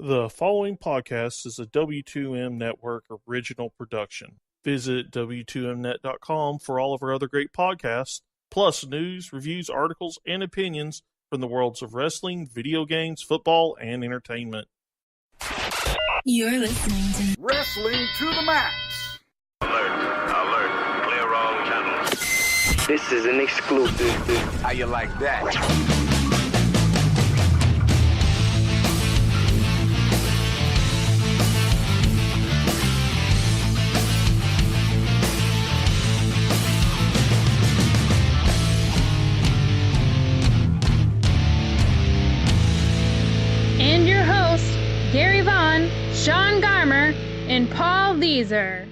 The following podcast is a W2M Network original production. Visit W2Mnet.com for all of our other great podcasts, plus news, reviews, articles, and opinions from the worlds of wrestling, video games, football, and entertainment. You're listening to Wrestling to the Max. Alert. Clear all channels. This is an exclusive. How you like that? And your hosts, Gary Vaughan, Sean Garmer, and Paul Leeser.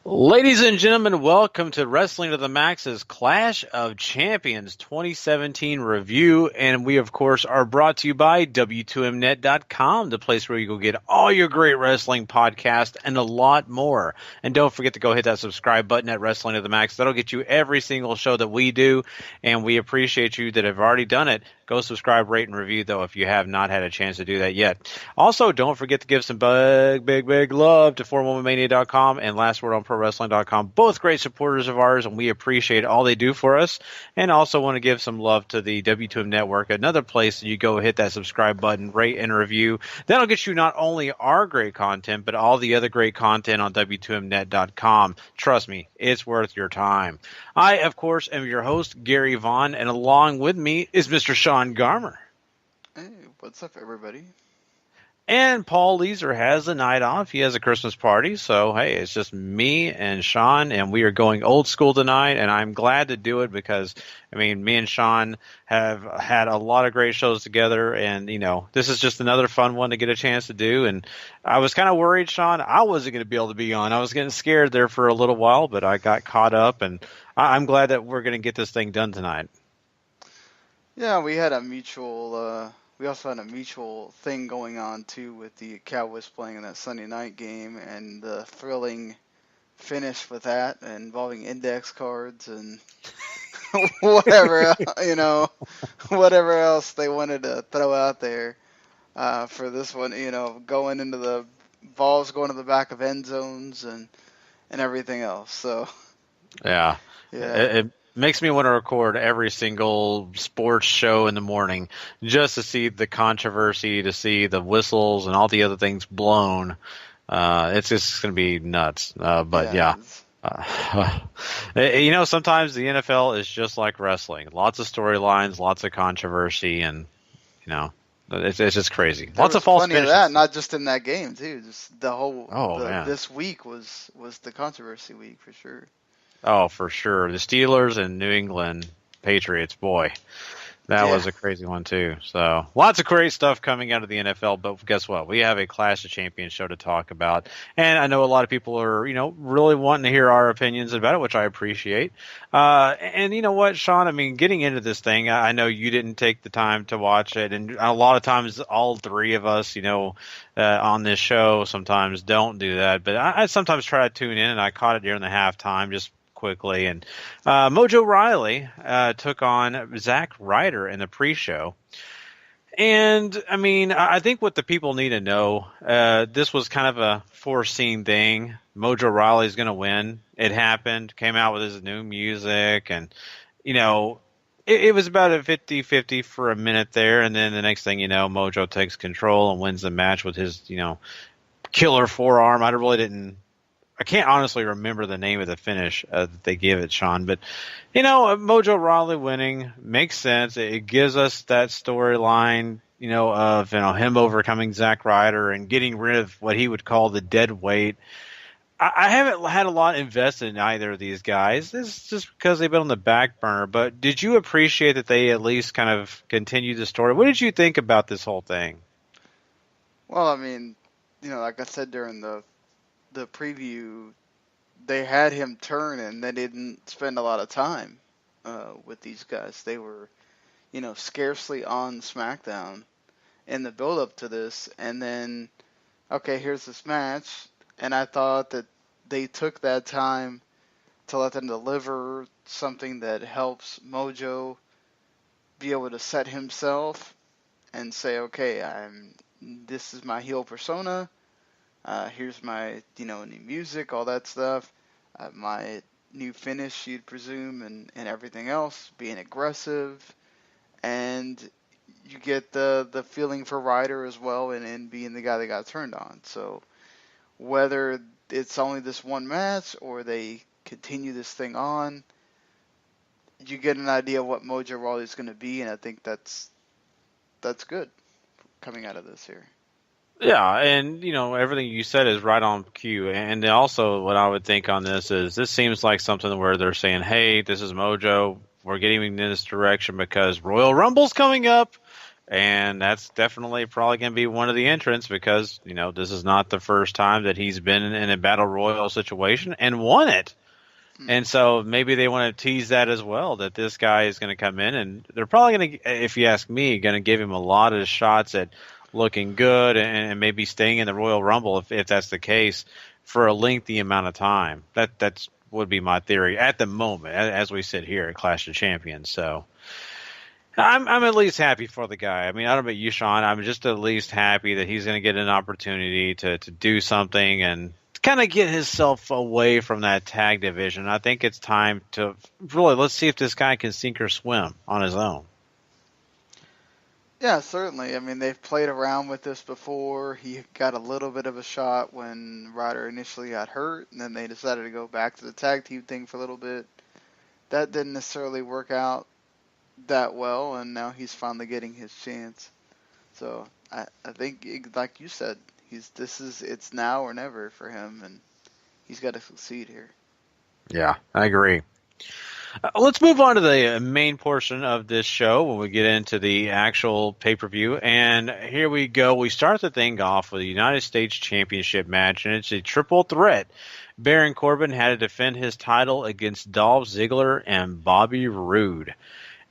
Ladies and gentlemen, welcome to Wrestling to the Max's Clash of Champions 2017 review. And we, of course, are brought to you by W2Mnet.com, the place where you go get all your great wrestling podcasts and a lot more. And don't forget to go hit that subscribe button at Wrestling to the Max. That'll get you every single show that we do. And we appreciate you that have already done it. Go subscribe, rate, and review, though, if you have not had a chance to do that yet. Also, don't forget to give some big love to 4womanmania.com and Last Word on Pro Wrestling.com. Both great supporters of ours, and we appreciate all they do for us. And also want to give some love to the W2M Network, another place that you go hit that subscribe button, rate, and review. That'll get you not only our great content, but all the other great content on W2Mnet.com. Trust me, it's worth your time. I, of course, am your host, Gary Vaughan, and along with me is Mr. Sean Garmer. Hey, what's up, everybody? And Paul Leeser has the night off. He has a Christmas party, so hey, it's just me and Sean, and we are going old school tonight, and I'm glad to do it because, I mean, me and Sean have had a lot of great shows together, and, you know, this is just another fun one to get a chance to do, and I was kind of worried, Sean, I wasn't going to be able to be on. I was getting scared there for a little while, but I got caught up, and I'm glad that we're going to get this thing done tonight. Yeah, we had a mutual, we also had a mutual thing going on, too, with the Cowboys playing in that Sunday night game, and the thrilling finish with that, involving index cards and whatever, whatever else they wanted to throw out there for this one, going into the balls going to the back of end zones and everything else, so. Yeah. Yeah. It makes me want to record every single sports show in the morning just to see the controversy, to see the whistles and all the other things blown. It's just going to be nuts. But yeah. Sometimes the NFL is just like wrestling. Lots of storylines, lots of controversy, and, it's just crazy. Lots of false finishes. Plenty of that, not just in that game, too. Just the whole, man. This week was the controversy week for sure. Oh, for sure. The Steelers and New England Patriots, boy, that was a crazy one too. So lots of great stuff coming out of the NFL, but guess what? We have a Clash of Champions show to talk about. And I know a lot of people are, really wanting to hear our opinions about it, which I appreciate. And you know what, Sean, I mean, getting into this thing, I know you didn't take the time to watch it. And a lot of times all three of us, on this show sometimes don't do that. But I sometimes try to tune in, and I caught it during the halftime just quickly, and Mojo Riley took on Zack Ryder in the pre-show, and I mean, I think what the people need to know, this was kind of a foreseen thing. Mojo Riley's going to win. It happened. Came out with his new music, and it was about a 50-50 for a minute there, and then the next thing you know, Mojo takes control and wins the match with his killer forearm. I can't honestly remember the name of the finish that they give it, Sean. But, Mojo Rawley winning makes sense. It gives us that storyline, of him overcoming Zack Ryder and getting rid of what he would call the dead weight. I haven't had a lot invested in either of these guys. This is just because they've been on the back burner. But did you appreciate that they at least kind of continued the story? What did you think about this whole thing? Well, I mean, like I said during the preview, they had him turn, and they didn't spend a lot of time with these guys. They were, scarcely on SmackDown in the build-up to this, and then, okay, here's this match, and I thought that they took that time to let them deliver something that helps Mojo be able to set himself and say, okay, this is my heel persona. Here's my, new music, all that stuff. My new finish, you'd presume, and everything else, being aggressive. And you get the feeling for Ryder as well, and being the guy that got turned on. So whether it's only this one match or they continue this thing on, you get an idea of what Mojo Rawley is going to be, and I think that's good coming out of this here. Yeah, and everything you said is right on cue. And also, what I would think on this is this seems like something where they're saying, "Hey, this is Mojo. We're getting in this direction because Royal Rumble's coming up, and that's definitely probably going to be one of the entrants because this is not the first time that he's been in a battle royal situation and won it." And so maybe they want to tease that as well, that this guy is going to come in, and they're probably going to, if you ask me, going to give him a lot of shots at looking good and maybe staying in the Royal Rumble if that's the case for a lengthy amount of time. That's would be my theory at the moment as we sit here at Clash of Champions. So I'm at least happy for the guy. I mean, I don't know about you, Sean. I'm just at least happy that he's going to get an opportunity to do something and kind of get himself away from that tag division. I think it's time to really let's see if this guy can sink or swim on his own. Yeah, certainly. I mean, they've played around with this before. He got a little bit of a shot when Ryder initially got hurt, and then they decided to go back to the tag team thing for a little bit. That didn't necessarily work out that well, and now he's finally getting his chance. So I think, like you said, it's now or never for him, and he's got to succeed here. Yeah, I agree. Let's move on to the main portion of this show when we get into the actual pay-per-view. And here we go. We start the thing off with a United States Championship match, and it's a triple threat. Baron Corbin had to defend his title against Dolph Ziggler and Bobby Roode.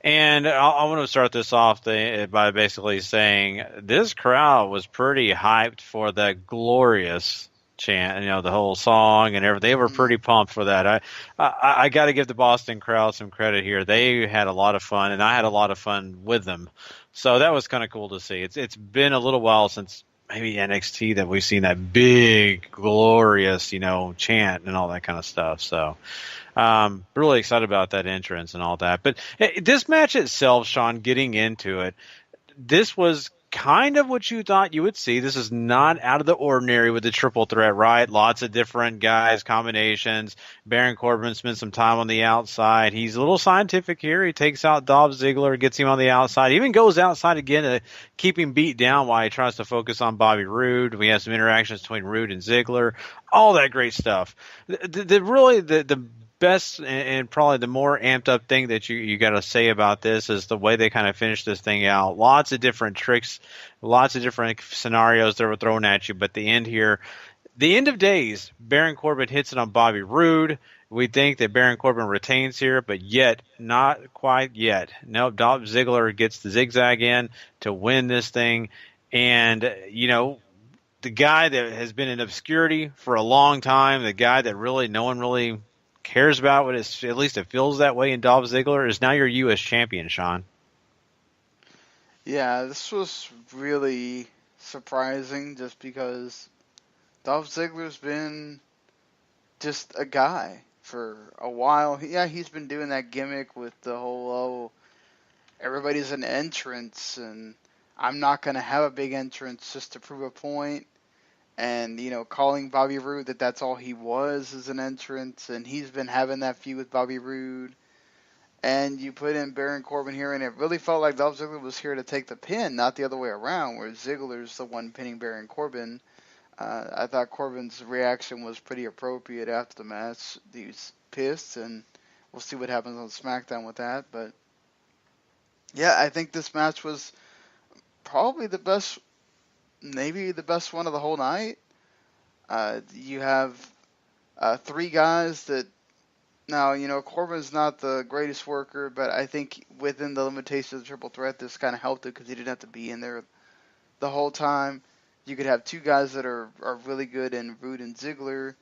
And I want to start this off by basically saying this crowd was pretty hyped for the glorious chant, the whole song and everything. They were pretty pumped for that. I got to give the Boston crowd some credit here. They had a lot of fun, and I had a lot of fun with them. So that was kind of cool to see. It's been a little while since maybe NXT that we've seen that big, glorious, chant and all that kind of stuff. So really excited about that entrance and all that. But this match itself, Sean, getting into it, this was kind of what you thought you would see. This is not out of the ordinary with the triple threat, right? Lots of different guys, combinations. Baron Corbin spends some time on the outside. He's a little scientific here. He takes out Dolph Ziggler, gets him on the outside, even goes outside again to keep him beat down while he tries to focus on Bobby Roode. We have some interactions between Roode and Ziggler, all that great stuff. The best and probably the more amped up thing that you got to say about this is the way they kind of finished this thing out. Lots of different tricks, lots of different scenarios that were thrown at you. But the end here, the end of days, Baron Corbin hits it on Bobby Roode. We think that Baron Corbin retains here, but yet, not quite yet. No, Dolph Ziggler gets the zigzag in to win this thing. And, the guy that has been in obscurity for a long time, the guy that really no one really cares about at least it feels that way in Dolph Ziggler, is now your U.S. champion, Sean. Yeah, this was really surprising just because Dolph Ziggler's been just a guy for a while. Yeah, he's been doing that gimmick with the whole, everybody's an entrance, and I'm not going to have a big entrance just to prove a point. And, calling Bobby Roode that's all he was as an entrance. And he's been having that feud with Bobby Roode. And you put in Baron Corbin here, and it really felt like Dolph Ziggler was here to take the pin, not the other way around, where Ziggler's the one pinning Baron Corbin. I thought Corbin's reaction was pretty appropriate after the match. He was pissed, and we'll see what happens on SmackDown with that. But, yeah, I think this match was probably maybe the best one of the whole night. You have three guys that now, Corbin's not the greatest worker, but I think within the limitations of the triple threat, this kind of helped it because he didn't have to be in there the whole time. You could have two guys that are really good in Roode and Ziggler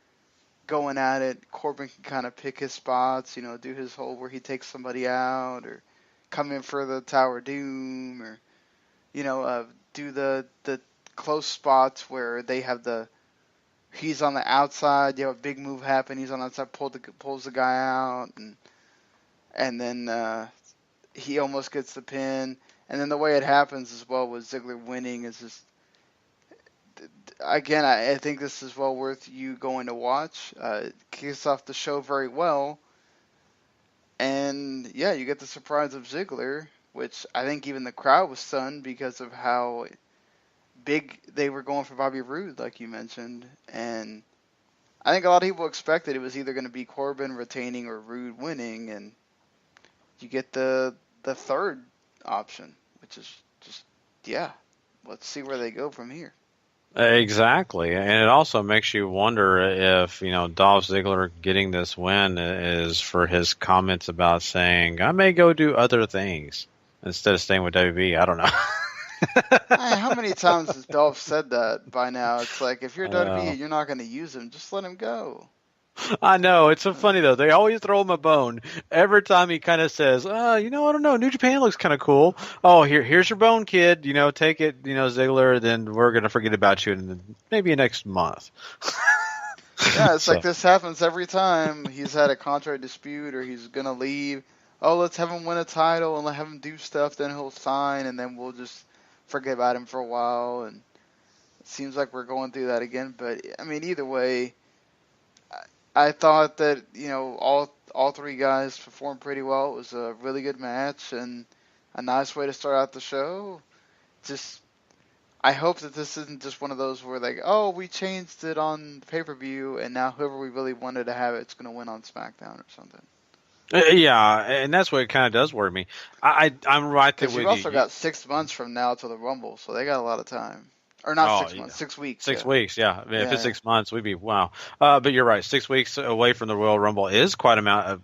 going at it. Corbin can kind of pick his spots, do his whole where he takes somebody out or come in for the Tower of Doom, or do the close spots where they have he's on the outside, you have a big move happen, he's on the outside, pulls the guy out, and then he almost gets the pin. And then the way it happens as well with Ziggler winning is just, again, I think this is well worth you going to watch. It kicks off the show very well. And, yeah, you get the surprise of Ziggler, which I think even the crowd was stunned because of how big they were going for Bobby Roode, like you mentioned. And I think a lot of people expected it was either going to be Corbin retaining or Roode winning, and you get the third option, which is just, yeah, let's see where they go from here. Exactly, and it also makes you wonder if Dolph Ziggler getting this win is for his comments about saying I may go do other things instead of staying with WWE. I don't know. How many times has Dolph said that by now? It's like, if you're WWE, you're not going to use him. Just let him go. I know. It's so funny, though. They always throw him a bone. Every time he kind of says, I don't know. New Japan looks kind of cool. Oh, here's your bone, kid. Take it, Ziggler, then we're going to forget about you in maybe next month. Yeah, it's like this happens every time he's had a contract dispute or he's going to leave. Oh, let's have him win a title and let have him do stuff. Then he'll sign, and then we'll just forget about him for a while. And it seems like we're going through that again. But, I mean, either way, I thought that, all three guys performed pretty well. It was a really good match and a nice way to start out the show. Just, I hope that this isn't just one of those where we changed it on pay-per-view and now whoever we really wanted to have it's going to win on SmackDown or something. Yeah, and that's what it kind of does worry me. I'm right there with you. You've also got 6 months from now to the Rumble, so they got a lot of time. Or not 6 months, 6 weeks. 6 weeks, yeah. I mean, if it's 6 months, we'd be, wow. But you're right, 6 weeks away from the Royal Rumble is quite a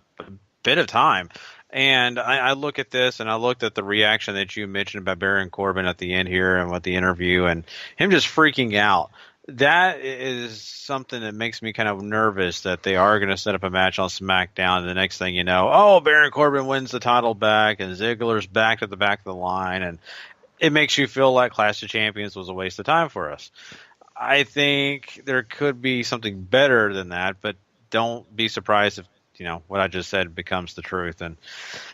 bit of time. And I look at this, and I looked at the reaction that you mentioned about Baron Corbin at the end here and with the interview, and him just freaking out. That is something that makes me kind of nervous that they are going to set up a match on SmackDown, and the next thing you know, Baron Corbin wins the title back, and Ziggler's back at the back of the line, and it makes you feel like Clash of Champions was a waste of time for us. I think there could be something better than that, but don't be surprised if what I just said becomes the truth. And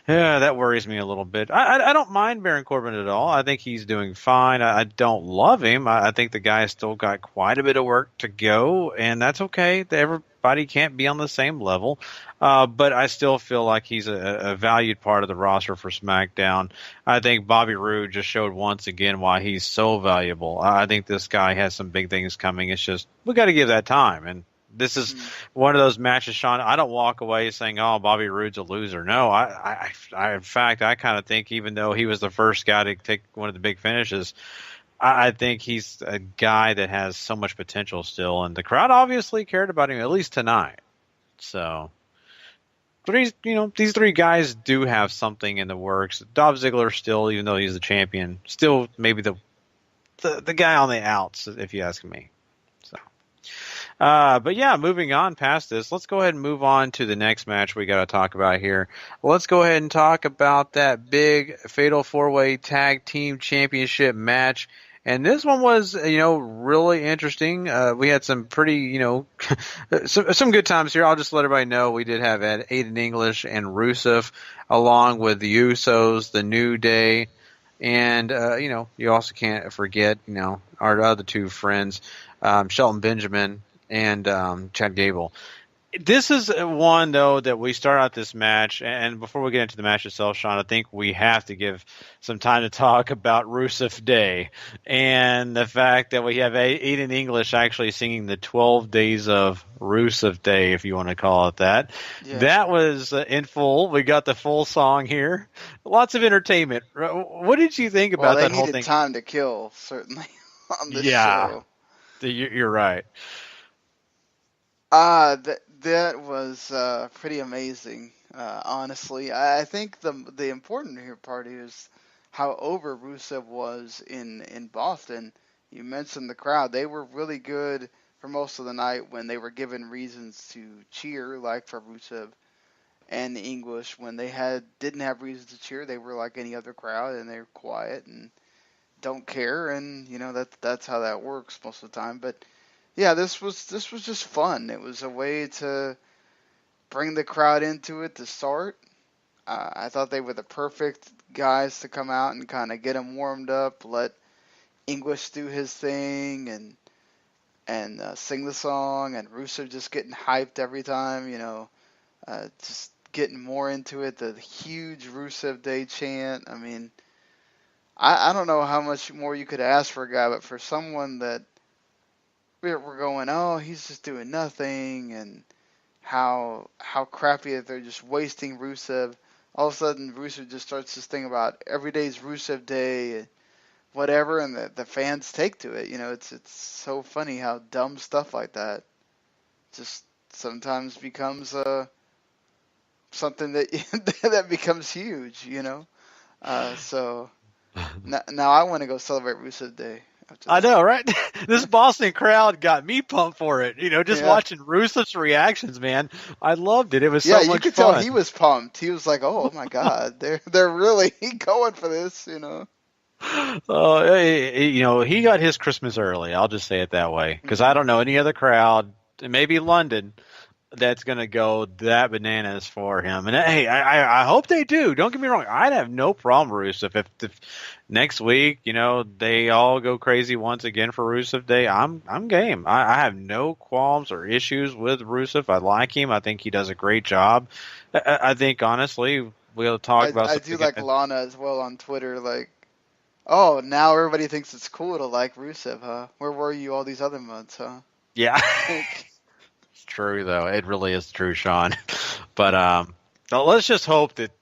yeah, that worries me a little bit. I don't mind Baron Corbin at all. I think he's doing fine. I don't love him. I think the guy's still got quite a bit of work to go, and that's okay. Everybody can't be on the same level. But I still feel like he's a valued part of the roster for SmackDown. I think Bobby Roode just showed once again why he's so valuable. I think this guy has some big things coming. It's just we got to give that time. And this is one of those matches, Sean. I don't walk away saying, "Oh, Bobby Roode's a loser." No, I in fact, I kind of think even though he was the first guy to take one of the big finishes, I think he's a guy that has so much potential still, and the crowd obviously cared about him at least tonight. So. But these three guys do have something in the works. Dolph Ziggler still, even though he's the champion, still maybe the guy on the outs, if you ask me. So, but yeah, moving on past this, let's go ahead and move on to the next match we got to talk about here. Let's go ahead and talk about that big Fatal 4-Way Tag Team Championship match. And this one was, really interesting. We had some pretty, some good times here. I'll just let everybody know we did have Aiden English and Rusev along with the Usos, the New Day, and, you also can't forget, our other two friends, Shelton Benjamin and Chad Gable. This is one, though, that we start out this match, and before we get into the match itself, Sean, I think we have to give some time to talk about Rusev Day and the fact that we have Aiden English actually singing the 12 Days of Rusev Day, if you want to call it that. Yeah. That was in full. We got the full song here. Lots of entertainment. What did you think about that whole thing? They needed time to kill, certainly, on this show. You're right. That was pretty amazing, honestly. I think the important part is how over Rusev was in Boston. You mentioned the crowd. They were really good for most of the night when they were given reasons to cheer, like for Rusev. and the English, when they didn't have reason to cheer, they were like any other crowd, and they're quiet and don't care, and that's how that works most of the time. But yeah, this was just fun. It was a way to bring the crowd into it to start. I thought they were the perfect guys to come out and kind of get them warmed up, let English do his thing, and sing the song, and Rusev just getting hyped every time, just getting more into it. The huge Rusev Day chant. I mean, I don't know how much more you could ask for a guy, but for someone that we're going, oh, he's just doing nothing, and how crappy that they're just wasting Rusev. All of a sudden, Rusev just starts this thing about every day's Rusev Day, whatever, and the fans take to it. It's so funny how dumb stuff like that just sometimes becomes something that that becomes huge. So now I want to go celebrate Rusev Day. I know, right? This Boston crowd got me pumped for it. Just watching Rusev's reactions, man. I loved it. It was so much fun. Yeah, you could tell he was pumped. He was like, "Oh my God, they're really going for this," He got his Christmas early. I'll just say it that way, because I don't know any other crowd, maybe London, that's going to go that bananas for him. And hey, I hope they do. Don't get me wrong. I'd have no problem with Rusev if next week, they all go crazy once again for Rusev Day. I'm game. I have no qualms or issues with Rusev. I like him. I think he does a great job. I think, honestly, we'll talk about. I do like Lana as well on Twitter. Like, oh, now everybody thinks it's cool to like Rusev, huh? Where were you all these other months, huh? Yeah. It's true, though. It really is true, Sean. But let's just hope that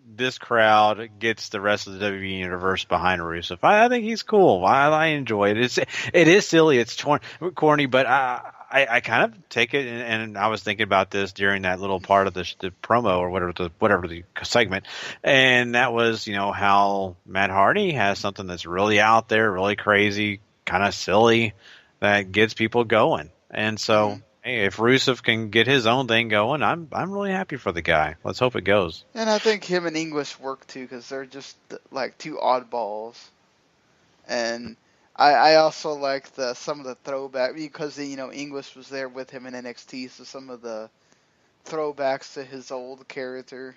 this crowd gets the rest of the WWE universe behind Rusev. I think he's cool. I enjoy it. It is silly. It's corny, but I kind of take it, and I was thinking about this during that little part of the promo or whatever the segment, and that was how Matt Hardy has something that's really out there, really crazy, kind of silly, that gets people going, and so. Hey, if Rusev can get his own thing going, I'm really happy for the guy. Let's hope it goes. And I think him and English work too, because they're just like two oddballs. And I also like some of the throwback, because English was there with him in NXT, so some of the throwbacks to his old character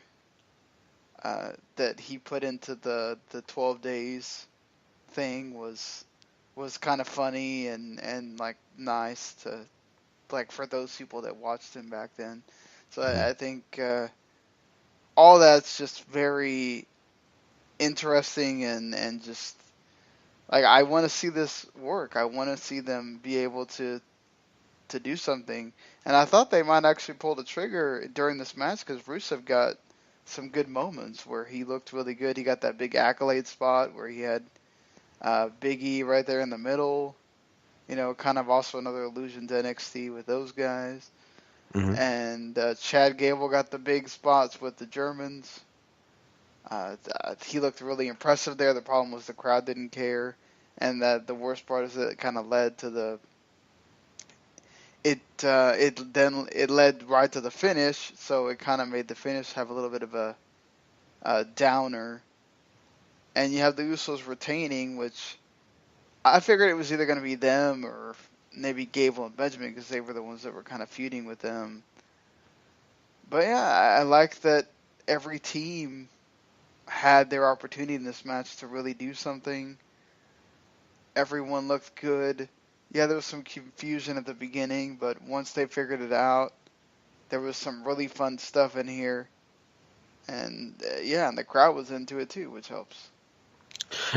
that he put into the 12 days thing was kind of funny and like nice to. Like for those people that watched him back then. So I think all that's just very interesting and just like I want to see this work. I want to see them be able to do something. And I thought they might actually pull the trigger during this match, because Rusev got some good moments where he looked really good. He got that big accolade spot where he had Big E right there in the middle. Kind of also another allusion to NXT with those guys. Mm-hmm. And Chad Gable got the big spots with the Germans. He looked really impressive there. The problem was the crowd didn't care. And the worst part is that it kind of led to it led right to the finish, so it kind of made the finish have a little bit of a downer. And you have the Usos retaining, which I figured it was either going to be them or maybe Gable and Benjamin, because they were the ones that were kind of feuding with them. But yeah, I like that every team had their opportunity in this match to really do something. Everyone looked good. Yeah, there was some confusion at the beginning, but once they figured it out, there was some really fun stuff in here. And and the crowd was into it too, which helps.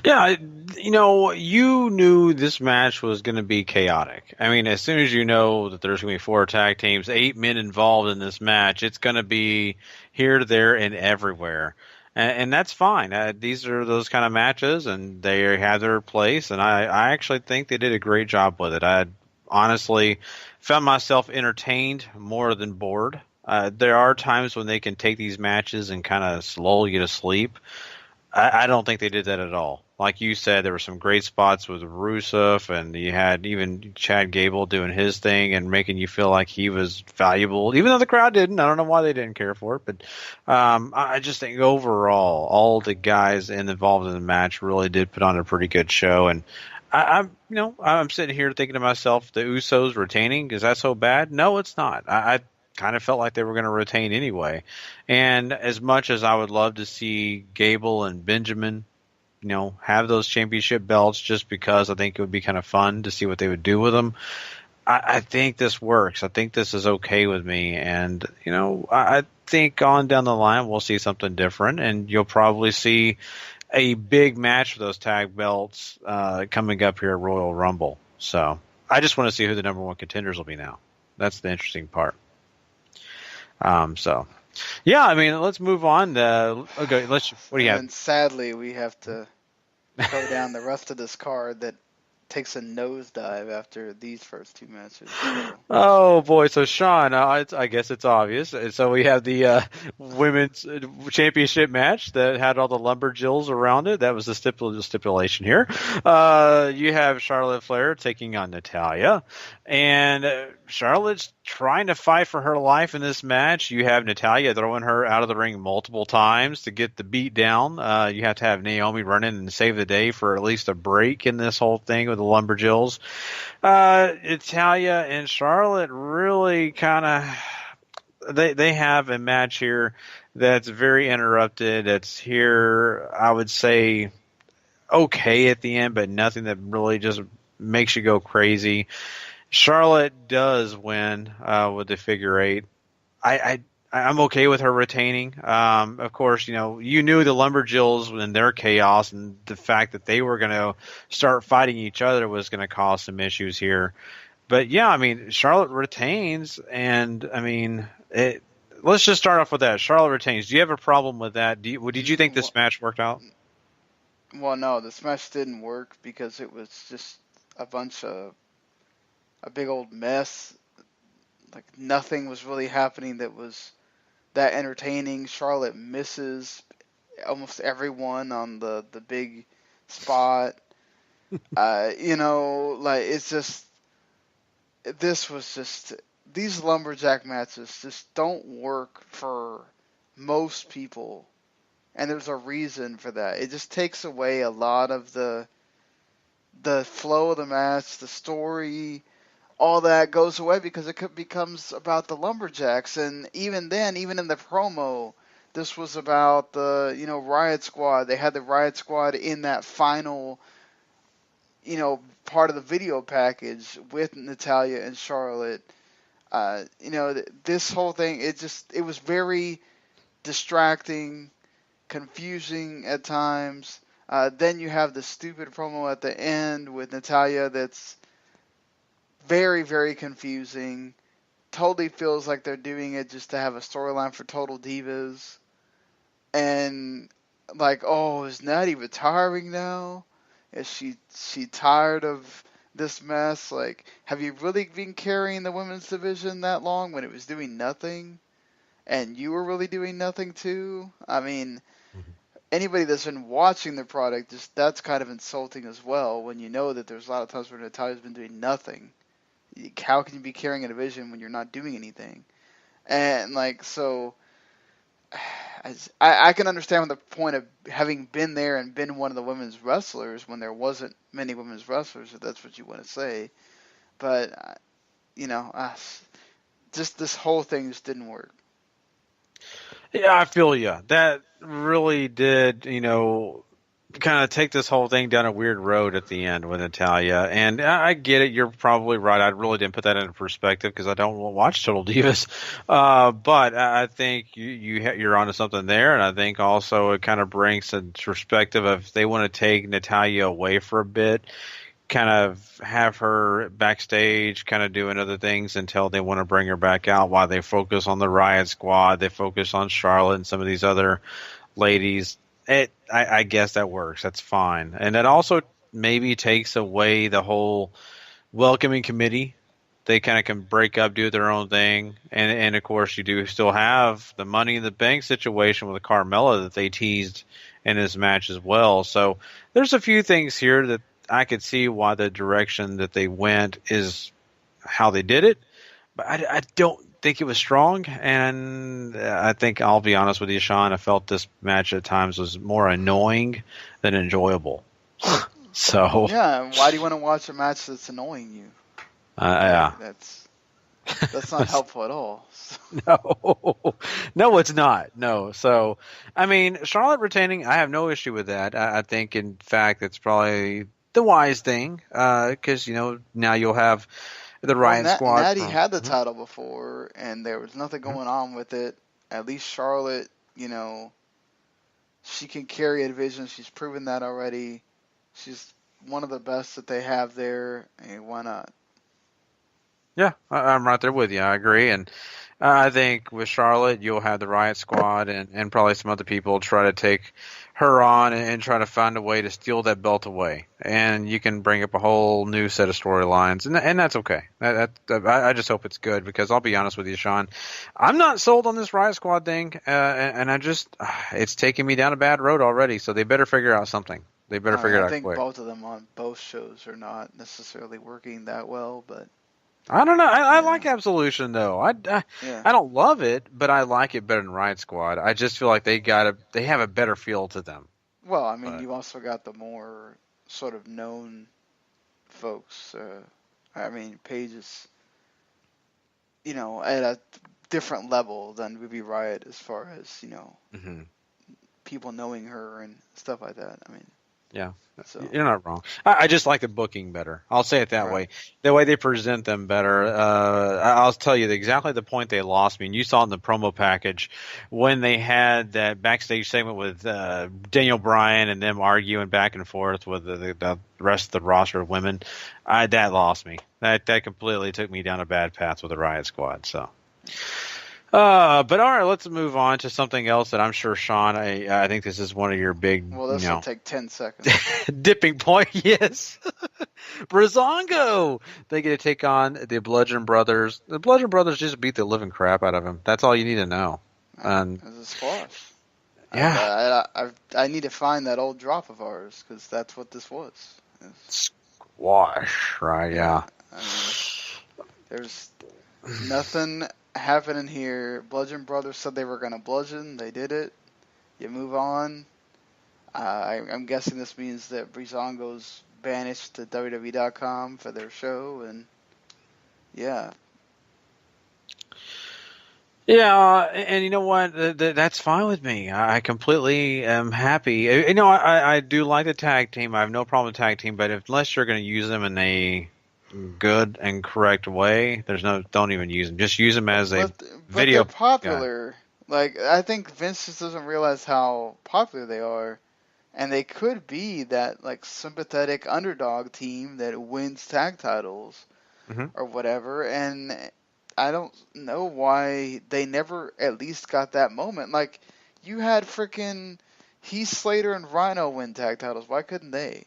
Yeah, you knew this match was going to be chaotic. I mean, as soon as you know that there's going to be 4 tag teams, 8 men involved in this match, it's going to be here, there, and everywhere. And that's fine. These are those kind of matches, and they have their place, and I actually think they did a great job with it. I honestly found myself entertained more than bored. There are times when they can take these matches and kind of lull you to sleep. I don't think they did that at all. like you said, there were some great spots with Rusev, and you had even Chad Gable doing his thing and making you feel like he was valuable, even though the crowd didn't. I don't know why they didn't care for it, but I just think overall, all the guys involved in the match really did put on a pretty good show. And I'm sitting here thinking to myself, the Usos retaining, is that so bad? No, it's not. I kind of felt like they were going to retain anyway. And as much as I would love to see Gable and Benjamin, have those championship belts, just because I think it would be kind of fun to see what they would do with them, I think this works. I think this is okay with me. And, I think on down the line we'll see something different, and you'll probably see a big match for those tag belts coming up here at Royal Rumble. So I just want to see who the number one contenders will be now. That's the interesting part. Yeah, I mean, let's move on. Okay, what do you have? And sadly, we have to go down the rest of this card that takes a nosedive after these first two matches. So. Oh boy! So Sean, I guess it's obvious. So we have the women's championship match that had all the lumberjills around it. That was the stipulation here. You have Charlotte Flair taking on Natalya, and Charlotte's trying to fight for her life in this match. You have Natalya throwing her out of the ring multiple times to get the beat down. You have to have Naomi run in and save the day for at least a break in this whole thing with the lumberjills. Natalya and Charlotte really kind of they have a match here that's very interrupted. It's here, I would say, okay at the end, but nothing that really just makes you go crazy. Charlotte does win with the figure eight. I'm okay with her retaining. Of course, you knew the Lumberjills and their chaos and the fact that they were going to start fighting each other was going to cause some issues here. But yeah, I mean, Charlotte retains, and I mean, let's just start off with that. Charlotte retains. Do you have a problem with that? Did you think this match worked out? Well, no, this match didn't work because it was just a big old mess. Like, nothing was really happening that was that entertaining. Charlotte misses almost everyone on the big spot. It's just, this was just, these lumberjack matches just don't work for most people. And there's a reason for that. It just takes away a lot of the flow of the match, the story. All that goes away because it becomes about the lumberjacks. And even then, even in the promo, this was about the, Riot Squad. They had the Riot Squad in that final, part of the video package with Natalya and Charlotte. This whole thing, it was very distracting, confusing at times. Then you have the stupid promo at the end with Natalya that's very, very confusing. Totally feels like they're doing it just to have a storyline for Total Divas. And like, oh, is Natty retiring now? Is she tired of this mess? Like, have you really been carrying the women's division that long when it was doing nothing? And you were really doing nothing too? I mean, anybody that's been watching the product, that's kind of insulting as well, when you know that there's a lot of times where Natalya's been doing nothing. How can you be carrying a division when you're not doing anything? And so I can understand the point of having been there and been one of the women's wrestlers when there wasn't many women's wrestlers, if that's what you want to say. But just this whole thing just didn't work. Yeah, I feel you. That really did, kind of take this whole thing down a weird road at the end with Natalya. And I get it. You're probably right. I really didn't put that into perspective because I don't watch Total Divas. But I think you're onto something there. And I think also it kind of brings a perspective of if they want to take Natalya away for a bit, kind of have her backstage kind of doing other things until they want to bring her back out while they focus on the Riot Squad. They focus on Charlotte and some of these other ladies. I guess that works. That's fine. And that also maybe takes away the whole welcoming committee. They kind of can break up, do their own thing. And of course, you do still have the Money in the Bank situation with Carmella that they teased in this match as well. So there's a few things here that I could see why the direction that they went is how they did it, but I don't think it was strong. And I think, I'll be honest with you, Sean, I felt this match at times was more annoying than enjoyable. So Yeah, why do you want to watch a match that's annoying you? yeah. That's not helpful at all. No, it's not. No. So, I mean, Charlotte retaining, I have no issue with that. I think, in fact, it's probably the wise thing, because, now you'll have the Riot Squad. Natty had the title before, and there was nothing going on with it. At least Charlotte, she can carry a division. She's proven that already. She's one of the best that they have there, and why not? Yeah, I'm right there with you. I agree. And I think with Charlotte, you'll have the Riot Squad and probably some other people try to take her on and try to find a way to steal that belt away. And you can bring up a whole new set of storylines, and that's okay. I just hope it's good, because I'll be honest with you, Sean, I'm not sold on this Riot Squad thing, and it's taking me down a bad road already, so they better figure out something. They better figure it out quick. I think both of them on both shows are not necessarily working that well, but I don't know. I like Absolution though. I don't love it, but I like it better than Riot Squad. I just feel like they have a better feel to them. Well, I mean, you also got the more sort of known folks. I mean, Paige is, at a different level than Ruby Riot as far as people knowing her and stuff like that. I mean. Yeah, so. You're not wrong. I just like the booking better. I'll say it that way. The way they present them better. I'll tell you exactly the point they lost me. And you saw in the promo package when they had that backstage segment with Daniel Bryan and them arguing back and forth with the rest of the roster of women. That lost me. That completely took me down a bad path with the Riot Squad. So. But all right, let's move on to something else that I'm sure, Sean, I think this is one of your big, well, this will take 10 seconds. dipping point, yes. Breezango! They get to take on the Bludgeon Brothers. The Bludgeon Brothers just beat the living crap out of him. That's all you need to know. It was a squash. Yeah. I need to find that old drop of ours, because that's what this was. Squash, right, yeah. I mean, there's nothing happening here. Bludgeon Brothers said they were going to bludgeon. They did it. You move on. I'm guessing this means that Breezango's banished to WWE.com for their show, and yeah. Yeah, and you know what? That's fine with me. I completely am happy. I do like the tag team. I have no problem with the tag team, but unless you're going to use them in a good and correct way, don't even use them. Just use them as a video. But they're popular. Yeah. Like, I think Vince just doesn't realize how popular they are, and they could be that like sympathetic underdog team that wins tag titles or whatever. And I don't know why they never at least got that moment. Like, you had freaking Heath Slater and Rhino win tag titles. Why couldn't they?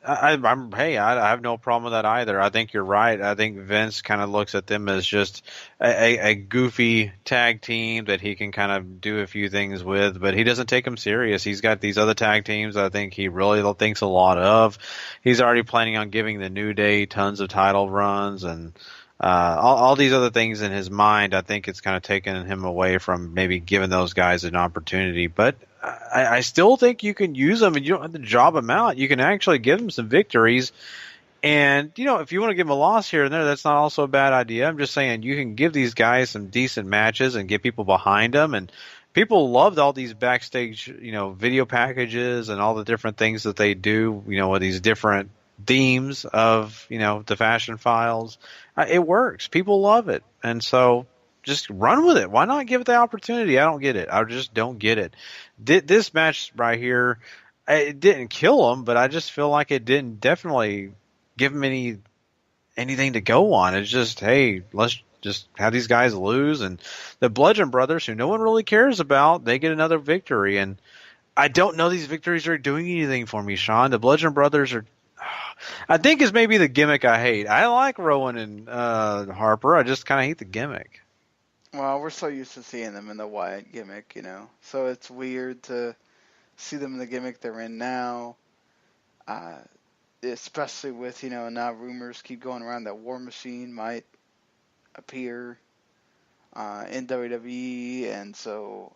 I have no problem with that either. I think you're right. I think Vince kind of looks at them as just a goofy tag team that he can kind of do a few things with, but he doesn't take them serious. He's got these other tag teams I think he really thinks a lot of. He's already planning on giving the New Day tons of title runs and all these other things in his mind. I think it's kind of taken him away from maybe giving those guys an opportunity, but I still think you can use them, and you don't have to job them out. You can actually give them some victories. And, if you want to give them a loss here and there, that's not also a bad idea. I'm just saying you can give these guys some decent matches and get people behind them. And people loved all these backstage, video packages and all the different things that they do, with these different themes of, the fashion files. It works. People love it. And so just run with it. Why not give it the opportunity? I don't get it. I just don't get it. This match right here, it didn't kill him, but I just feel like it didn't definitely give him anything to go on. It's just, hey, let's just have these guys lose. And the Bludgeon Brothers, who no one really cares about, they get another victory. And I don't know these victories are doing anything for me, Sean. The Bludgeon Brothers are, I think, is maybe the gimmick I hate. I like Rowan and Harper. I just kind of hate the gimmick. Well, we're so used to seeing them in the Wyatt gimmick, so it's weird to see them in the gimmick they're in now. Especially with, now rumors keep going around that War Machine might appear in WWE, and so,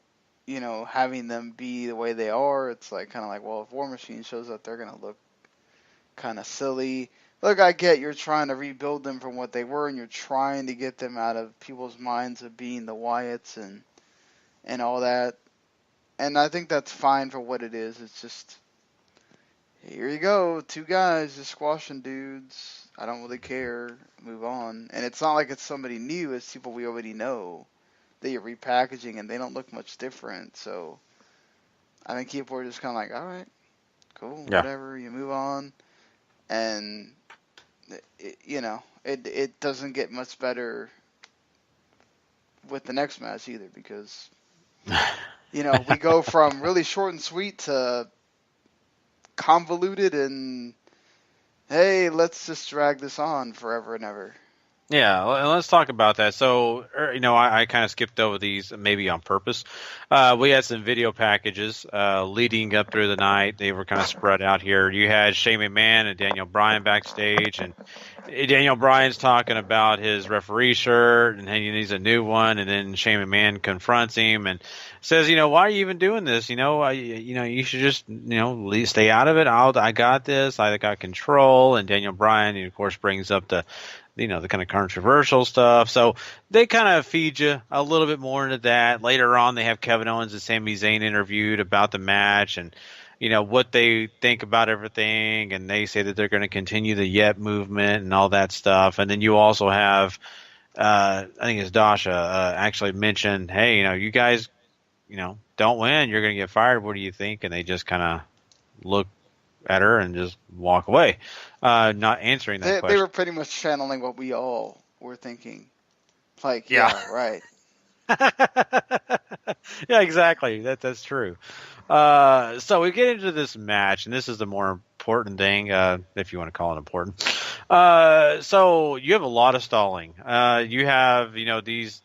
having them be the way they are, it's like kind of like, well, if War Machine shows up, they're gonna look kind of silly. Look, I get you're trying to rebuild them from what they were, and you're trying to get them out of people's minds of being the Wyatts and all that, and I think that's fine for what it is. It's just, here you go, two guys just squashing dudes. I don't really care. Move on. And it's not like it's somebody new. It's people we already know that you're repackaging, and they don't look much different. So I think people are just kind of like, all right, cool, Yeah. whatever. You move on, and it doesn't get much better with the next match either, because we go from really short and sweet to convoluted and, hey, let's just drag this on forever and ever. Yeah, and let's talk about that. So, I kind of skipped over these maybe on purpose. We had some video packages leading up through the night. They were kind of spread out here. You had Shane McMahon and Daniel Bryan backstage, and Daniel Bryan's talking about his referee shirt, and he needs a new one. And then Shane McMahon confronts him and says, why are you even doing this? You should just, stay out of it. I got this. I got control. And Daniel Bryan, of course, brings up the kind of controversial stuff. So they kind of feed you a little bit more into that. Later on, they have Kevin Owens and Sami Zayn interviewed about the match and, what they think about everything. And they say that they're going to continue the Yet movement and all that stuff. And then you also have, I think it's Dasha, actually mentioned, hey, you guys, don't win. You're going to get fired. What do you think? And they just kind of look at her and just walk away, not answering that question. They were pretty much channeling what we all were thinking. Like, yeah right. Yeah, exactly. That's true. So we get into this match, and this is the more important thing, if you want to call it important. So you have a lot of stalling. You have, these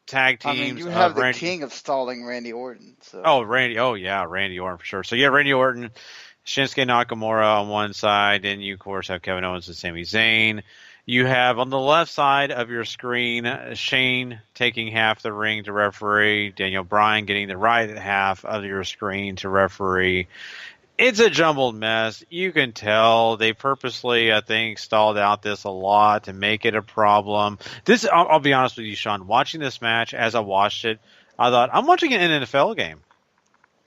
tag teams. I mean, you have the king of stalling, Randy Orton. So. Oh, Randy. Oh, yeah, Randy Orton for sure. So you have Randy Orton, Shinsuke Nakamura on one side, and you, of course, have Kevin Owens and Sami Zayn. You have on the left side of your screen Shane taking half the ring to referee, Daniel Bryan getting the right half of your screen to referee. It's a jumbled mess. You can tell they purposely, I think, stalled out this a lot to make it a problem. I'll be honest with you, Sean. Watching this match, as I watched it, I thought, I'm watching an NFL game.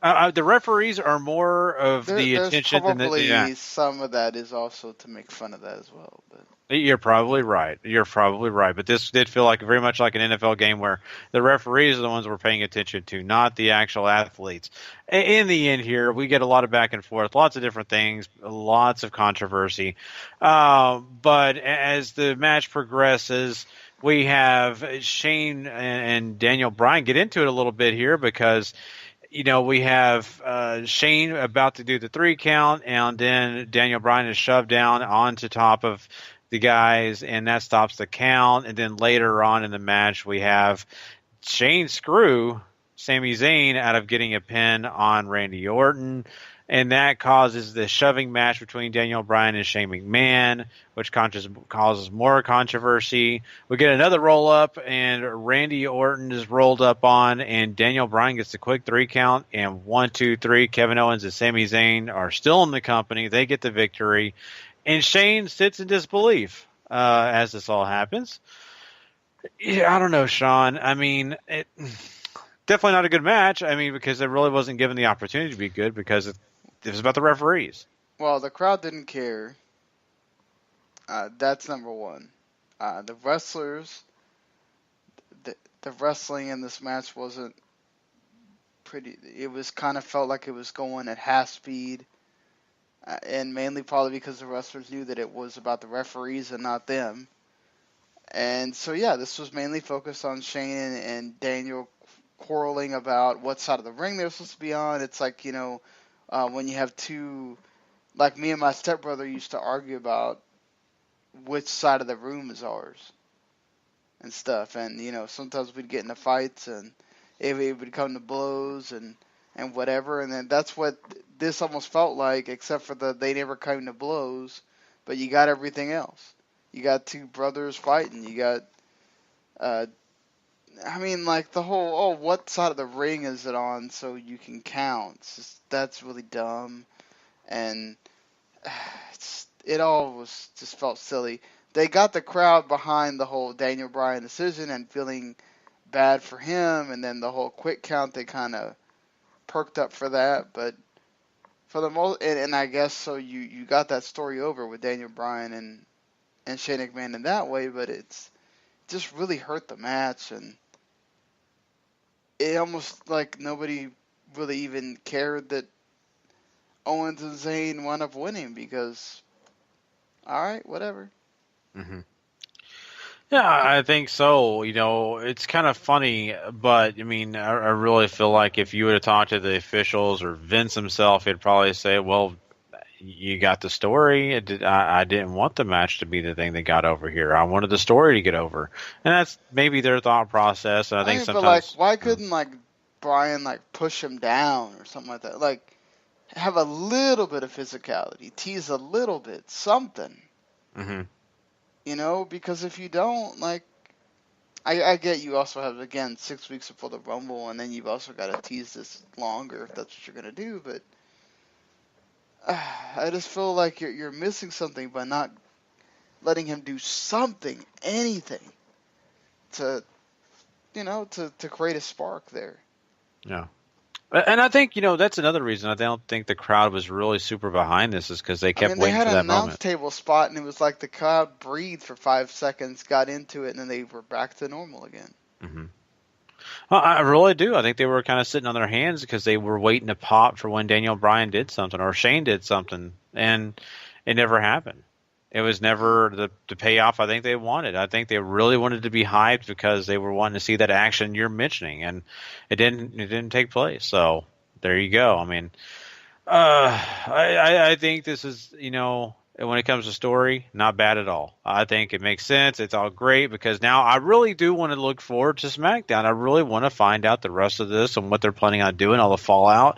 The referees are more of the attention than the. Probably some of that is also to make fun of that as well. But. You're probably right. But this did feel like very much like an NFL game where the referees are the ones we're paying attention to, not the actual athletes. In the end here, we get a lot of back and forth, lots of different things, lots of controversy. But as the match progresses, we have Shane and Daniel Bryan get into it a little bit here because we have Shane about to do the 3 count, and then Daniel Bryan is shoved down onto top of the guys, and that stops the count. And then later on in the match, we have Shane screw Sami Zayn out of getting a pin on Randy Orton, and that causes the shoving match between Daniel Bryan and Shane McMahon, which causes more controversy. We get another roll-up, and Randy Orton is rolled up on, and Daniel Bryan gets the quick 3 count, and 1, 2, 3, Kevin Owens and Sami Zayn are still in the company. They get the victory, and Shane sits in disbelief as this all happens. Yeah, I don't know, Sean. I mean, definitely not a good match. I mean, because it really wasn't given the opportunity to be good because it was about the referees. Well, the crowd didn't care. That's number one. The wrestlers, the wrestling in this match wasn't pretty. It was kind of felt like it was going at half speed. And mainly probably because the wrestlers knew that it was about the referees and not them. And so, yeah, this was mainly focused on Shane and Daniel quarreling about what side of the ring they're supposed to be on. It's like, when you have two, like me and my stepbrother used to argue about which side of the room is ours. and stuff. And, sometimes we'd get into fights and it would come to blows and whatever. And then that's what this almost felt like, except for they never came to blows. But you got everything else. You got two brothers fighting. You got, the whole, what side of the ring is it on so you can count? That's really dumb. And it all just felt silly. They got the crowd behind the whole Daniel Bryan decision and feeling bad for him, and then the whole quick count, they kind of perked up for that. But for the most, and I guess so, you got that story over with Daniel Bryan and Shane McMahon in that way, but it's just really hurt the match, and it almost like nobody really even cared that Owens and Zayn wound up winning because, all right, whatever. Mm-hmm. Yeah, I think so. It's kind of funny, but I really feel like if you would have talked to the officials or Vince himself, he'd probably say, well, you got the story. I didn't want the match to be the thing that got over here. I wanted the story to get over. And that's maybe their thought process. And I think sometimes... But, why couldn't, Bryan, push him down or something like that? Have a little bit of physicality. Tease a little bit. Something. Mm-hmm. Because if you don't, I get you also have, again, 6 weeks before the Rumble, and then you've also got to tease this longer if that's what you're going to do, but I just feel like you're missing something by not letting him do something, anything, to create a spark there. Yeah. And I think, that's another reason I don't think the crowd was really super behind this is because they kept waiting for that moment. They had an announce table spot, and it was like the crowd breathed for 5 seconds, got into it, and then they were back to normal again. Mm-hmm. Well, I really do. I think they were kind of sitting on their hands because they were waiting to pop for when Daniel Bryan did something or Shane did something, and it never happened. It was never the payoff I think they wanted. I think they really wanted to be hyped because they were wanting to see that action you're mentioning, and it didn't take place. So there you go. I think this is, when it comes to story, not bad at all. I think it makes sense. It's all great because now I really do want to look forward to SmackDown. I really want to find out the rest of this and what they're planning on doing, all the fallout.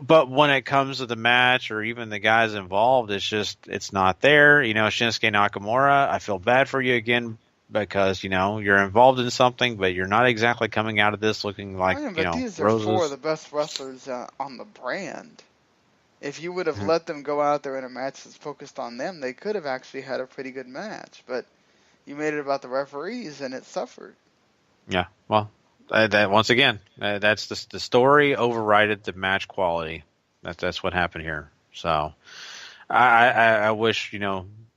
But when it comes to the match or even the guys involved, it's not there. Shinsuke Nakamura, I feel bad for you again because, you're involved in something, but you're not exactly coming out of this looking like, these are roses. 4 of the best wrestlers on the brand. If you would have let them go out there in a match that's focused on them, they could have actually had a pretty good match. But you made it about the referees, and it suffered. Yeah, well, that once again, that's the story overrided the match quality. That's what happened here. So I wish,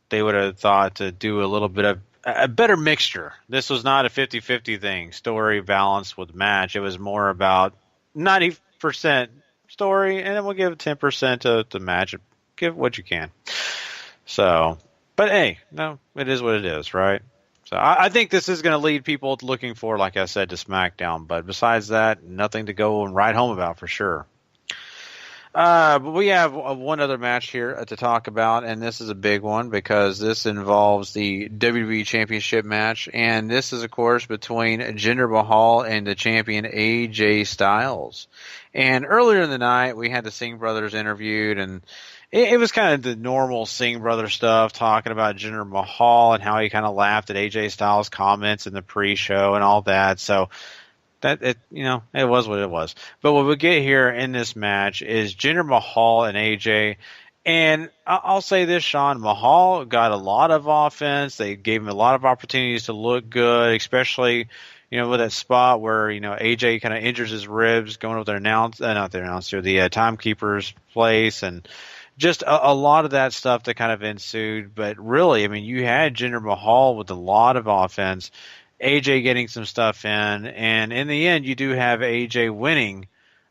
they would have thought to do a little bit of a better mixture. This was not a 50-50 thing, story balance with match. It was more about 90% story, and then we'll give 10% to match. Give what you can. So, but hey, no, it is what it is, right? So I think this is going to lead people looking for, like I said, to SmackDown. But besides that, nothing to go and write home about for sure. But we have one other match here to talk about, and this is a big one because this involves the WWE Championship match. And this is, of course, between Jinder Mahal and the champion AJ Styles. And earlier in the night, we had the Singh brothers interviewed, and it was kind of the normal Singh brother stuff, talking about Jinder Mahal and how he kind of laughed at AJ Styles' comments in the pre-show and all that. So it was what it was. But what we get here in this match is Jinder Mahal and AJ. And I'll say this, Sean, Mahal got a lot of offense. They gave him a lot of opportunities to look good, especially, with that spot where, AJ kind of injures his ribs going with the timekeeper's place, and just a lot of that stuff that kind of ensued. But really, you had Jinder Mahal with a lot of offense, AJ getting some stuff in, and in the end, you do have AJ winning.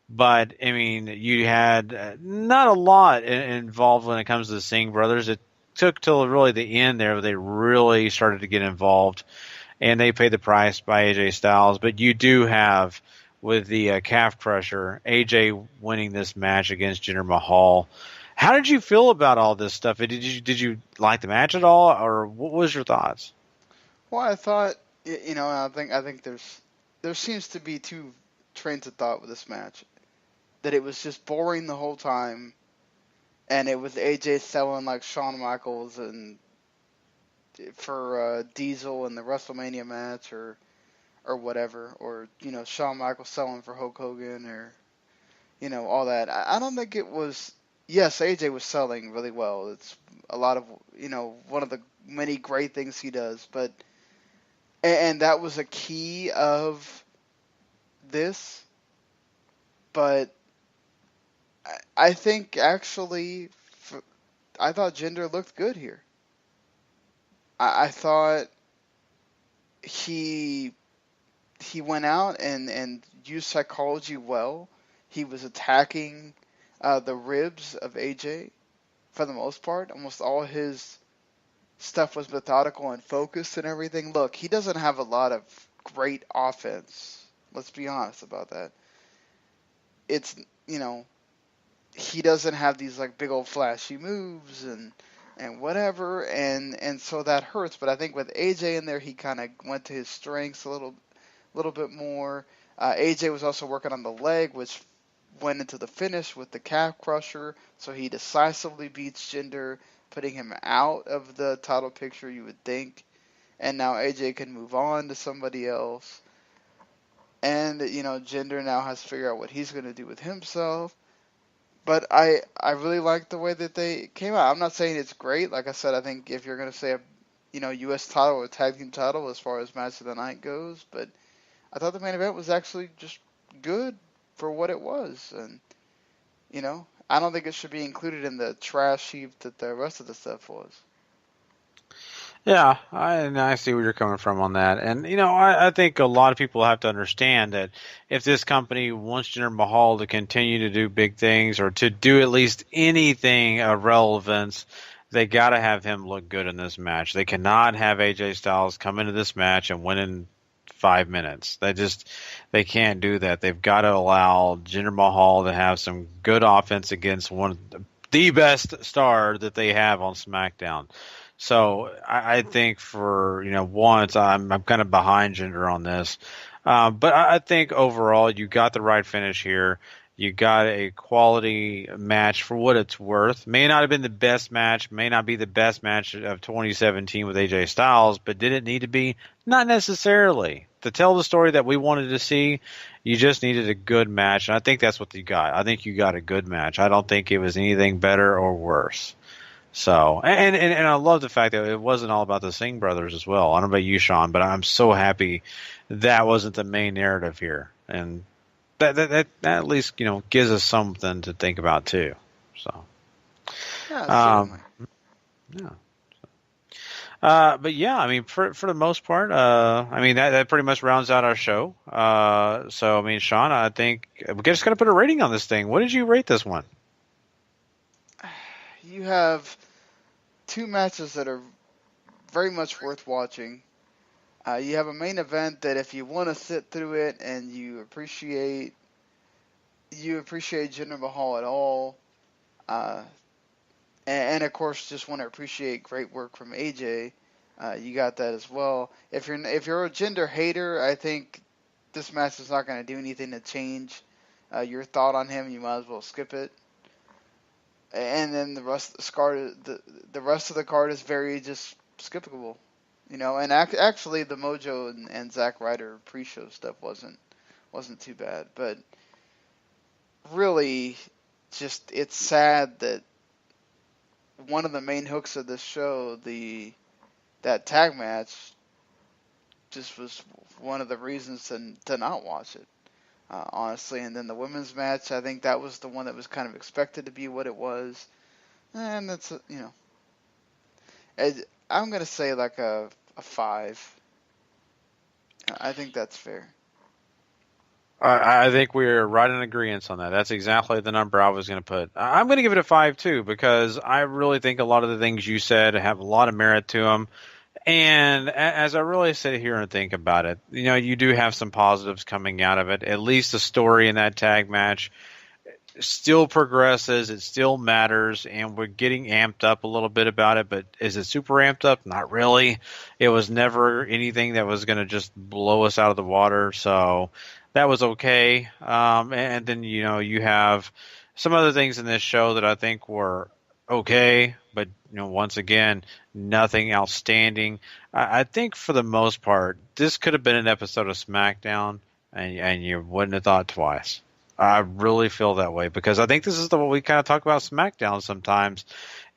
But, you had not a lot involved when it comes to the Singh brothers. It took till really the end there where they really started to get involved, and they paid the price by AJ Styles. But you do have, with the calf crusher, AJ winning this match against Jinder Mahal. How did you feel about all this stuff? Did you like the match at all, or what was your thoughts? Well, I thought, I think there seems to be two trains of thought with this match. That it was just boring the whole time, and it was AJ selling like Shawn Michaels and for Diesel in the WrestleMania match or whatever, or Shawn Michaels selling for Hulk Hogan or all that. I don't think it was. Yes, AJ was selling really well. It's a lot of one of the many great things he does, but and that was a key of this. But I think actually, I thought Jinder looked good here. I thought he went out and used psychology well. He was attacking the ribs of AJ for the most part. Almost all his stuff was methodical and focused and everything. Look, he doesn't have a lot of great offense. Let's be honest about that. It's, he doesn't have these like big old flashy moves and whatever, and so that hurts. But I think with AJ in there, he kind of went to his strengths a little bit more. AJ was also working on the leg, which went into the finish with the calf crusher, so he decisively beats Jinder, putting him out of the title picture, you would think. And now AJ can move on to somebody else. And, Jinder now has to figure out what he's going to do with himself. But I really like the way that they came out. I'm not saying it's great. Like I said, I think if you're going to say a U.S. title or a tag team title as far as match of the night goes, but I thought the main event was actually just good for what it was. And, I don't think it should be included in the trash heap that the rest of the stuff was. Yeah, I see where you're coming from on that. And, I think a lot of people have to understand that if this company wants Jinder Mahal to continue to do big things or to do at least anything of relevance, they got to have him look good in this match. They cannot have AJ Styles come into this match and win in 5 minutes. They can't do that. They've got to allow Jinder Mahal to have some good offense against one of the best star that they have on SmackDown. So I think for once I'm kind of behind Jinder on this, but I think overall you got the right finish here. You got a quality match for what it's worth. May not have been the best match, may not be the best match of 2017 with AJ Styles, but did it need to be? Not necessarily. To tell the story that we wanted to see, you just needed a good match, and I think that's what you got. I think you got a good match. I don't think it was anything better or worse. So, and I love the fact that it wasn't all about the Singh brothers as well. I don't know about you, Sean, but I'm so happy that wasn't the main narrative here. And that at least, gives us something to think about too. So, yeah. But yeah, I mean, for the most part, that pretty much rounds out our show. So, I mean, Sean, I think we're just going to put a rating on this thing. What did you rate this one? You have two matches that are very much worth watching. You have a main event that if you want to sit through it and you appreciate Jinder Mahal at all, and of course just want to appreciate great work from AJ, you got that as well. If you're a Jinder hater, I think this match is not going to do anything to change your thought on him. You might as well skip it. And then the rest of the card is very just skippable, And actually, the Mojo and Zack Ryder pre-show stuff wasn't too bad, but really, just it's sad that one of the main hooks of this show, that tag match, just was one of the reasons to not watch it. Honestly, and then the women's match, I think that was the one that was kind of expected to be what it was, and that's I'm gonna say like a 5. I think that's fair. I think we're right in agreement on that. That's exactly the number I was going to put. I'm going to give it a 5 too, because I really think a lot of the things you said have a lot of merit to them. And as I really sit here and think about it, you do have some positives coming out of it. At least the story in that tag match still progresses, it still matters, and we're getting amped up a little bit about it, but is it super amped up? Not really. It was never anything that was going to just blow us out of the water, so that was okay. And then, you have some other things in this show that I think were okay, but, once again, nothing outstanding. I think for the most part, this could have been an episode of SmackDown, and you wouldn't have thought twice. I really feel that way because I think this is what we kind of talk about SmackDown sometimes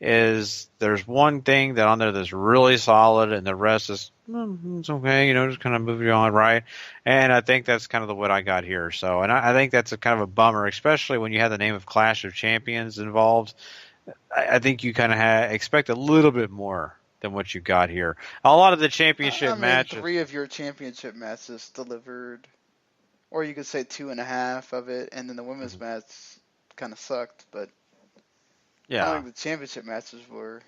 is there's one thing that on there that's really solid and the rest is it's okay, just kind of move you on, right? And I think that's kind of what I got here. So, and I think that's a kind of a bummer, especially when you have the name of Clash of Champions involved. I think you kind of expect a little bit more than what you got here. A lot of the championship matches. 3 of your championship matches delivered. Or you could say 2.5 of it, and then the women's match kind of sucked. But yeah, I think the championship matches were.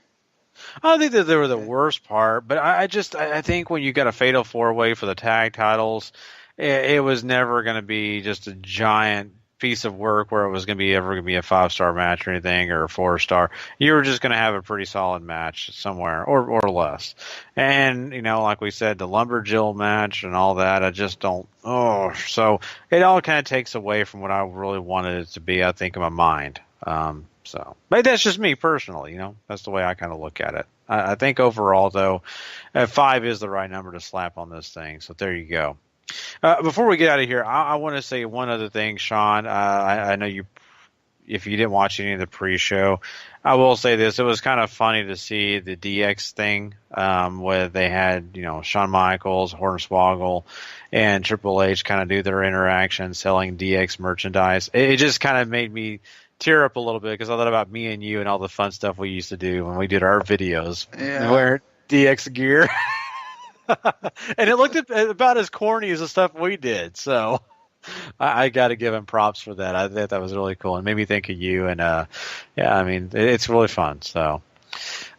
I don't think that they were the worst part, but I think when you got a fatal 4-way for the tag titles, it was never going to be just a giant piece of work where it was going to be ever going to be a 5-star match or anything or a 4-star. You were just going to have a pretty solid match somewhere or less. And, like we said, the Lumberjill match and all that, I just don't, so it all kind of takes away from what I really wanted it to be, I think, in my mind. So maybe that's just me personally, that's the way I kind of look at it. I think overall though, 5 is the right number to slap on this thing. So there you go. Before we get out of here, I want to say one other thing, Sean. I know if you didn't watch any of the pre-show, I will say this. It was kind of funny to see the DX thing where they had, Shawn Michaels, Hornswoggle, and Triple H kind of do their interaction selling DX merchandise. It just kind of made me tear up a little bit because I thought about me and you and all the fun stuff we used to do when we did our videos wearing DX gear. And it looked about as corny as the stuff we did, so I got to give him props for that. I thought that was really cool and made me think of you. And it's really fun. So,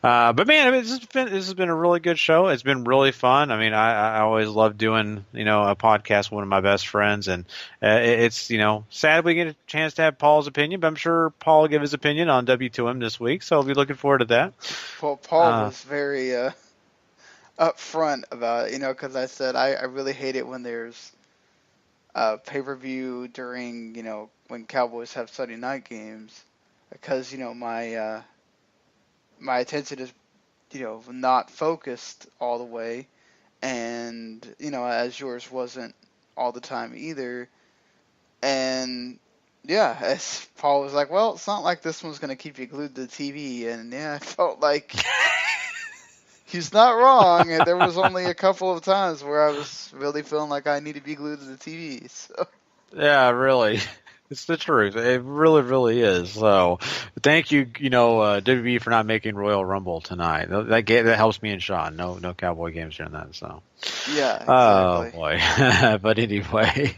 but man, this has been a really good show. It's been really fun. I mean, I always love doing a podcast with one of my best friends, and it's sad we get a chance to have Paul's opinion, but I'm sure Paul will give his opinion on W2M this week. So I'll be looking forward to that. Well, Paul was very upfront about it, because I said I really hate it when there's pay-per-view during, when Cowboys have Sunday night games, because, my attention is, not focused all the way, and, as yours wasn't all the time either, and, yeah, as Paul was like, well, it's not like this one's going to keep you glued to the TV, and, yeah, I felt like... He's not wrong, and there was only a couple of times where I was really feeling like I need to be glued to the TV. So. Yeah, really. It's the truth. It really, really is. So, thank you, WWE for not making Royal Rumble tonight. That helps me and Sean. No Cowboy games during that. So. Yeah. Exactly. Oh boy. But anyway.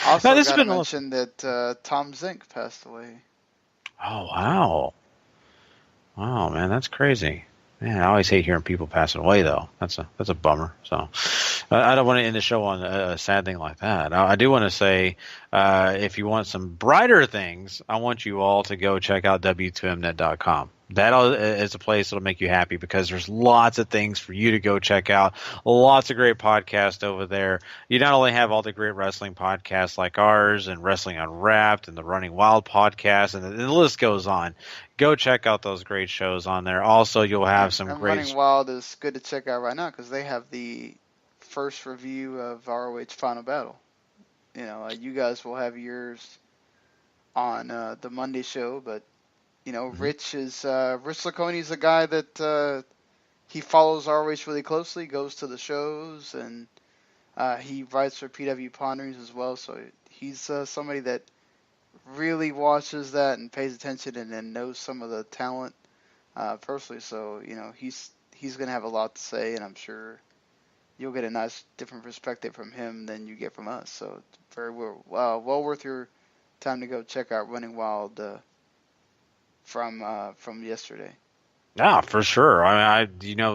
Also, got to mention that Tom Zink passed away. Oh wow. Wow, man, that's crazy. Man, I always hate hearing people passing away, though. That's a bummer. So, I don't want to end the show on a sad thing like that. I do want to say, if you want some brighter things, I want you all to go check out W2Mnet.com. That is a place that'll make you happy because there's lots of things for you to go check out. Lots of great podcasts over there. You not only have all the great wrestling podcasts like ours and Wrestling Unwrapped and the Running Wild podcast, and the list goes on. Go check out those great shows on there. Also, you'll have some great... Running Wild is good to check out right now because they have the first review of ROH Final Battle. You guys will have yours on the Monday show, but... Rich Lacconi is a guy that he follows ROH really closely, goes to the shows, and he writes for PW Ponderings as well. So he's somebody that really watches that and pays attention and knows some of the talent personally. So he's going to have a lot to say, and I'm sure you'll get a nice different perspective from him than you get from us. So it's very well worth your time to go check out Running Wild. From yesterday. Yeah, for sure. I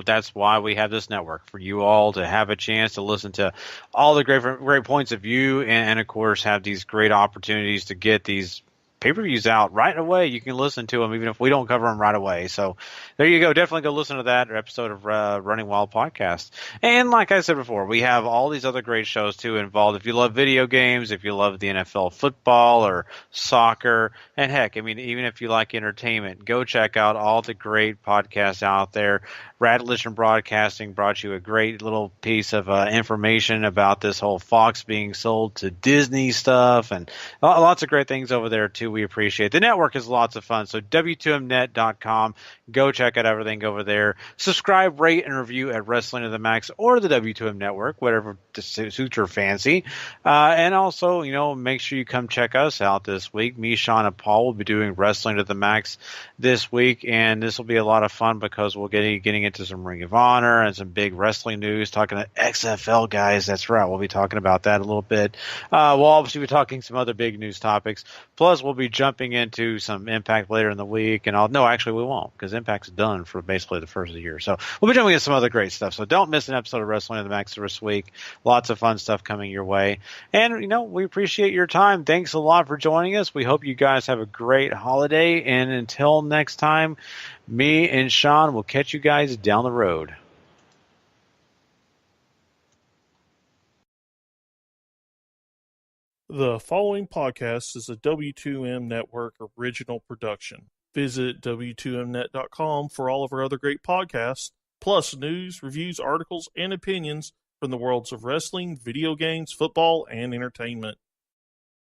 that's why we have this network, for you all to have a chance to listen to all the great points of view and of course have these great opportunities to get these pay-per-views out right away. You can listen to them even if we don't cover them right away. So there you go. Definitely go listen to that episode of Running Wild Podcast. And like I said before, we have all these other great shows too involved. If you love video games, if you love the NFL football or soccer, and heck, I mean, even if you like entertainment, go check out all the great podcasts out there. Radlish Broadcasting brought you a great little piece of information about this whole Fox being sold to Disney stuff, and lots of great things over there too. We appreciate the network is lots of fun. So W2Mnet.com, go check out everything over there. Subscribe, rate, and review at Wrestling to the Max or the W2M Network, whatever suits your fancy. And also, make sure you come check us out this week. Me, Sean, and Paul will be doing Wrestling to the Max this week, and this will be a lot of fun because we'll getting into some Ring of Honor and some big wrestling news, talking to XFL guys. That's right. We'll be talking about that a little bit. We'll obviously be talking some other big news topics. Plus, we'll be jumping into some Impact later in the week. And no, actually, we won't, because Impact's done for basically the first of the year. So we'll be jumping into some other great stuff. So don't miss an episode of Wrestling to the Max this week. Lots of fun stuff coming your way. And, we appreciate your time. Thanks a lot for joining us. We hope you guys have a great holiday. And until next time, me and Sean will catch you guys down the road. The following podcast is a W2M Network original production. Visit W2Mnet.com for all of our other great podcasts, plus news, reviews, articles, and opinions from the worlds of wrestling, video games, football, and entertainment.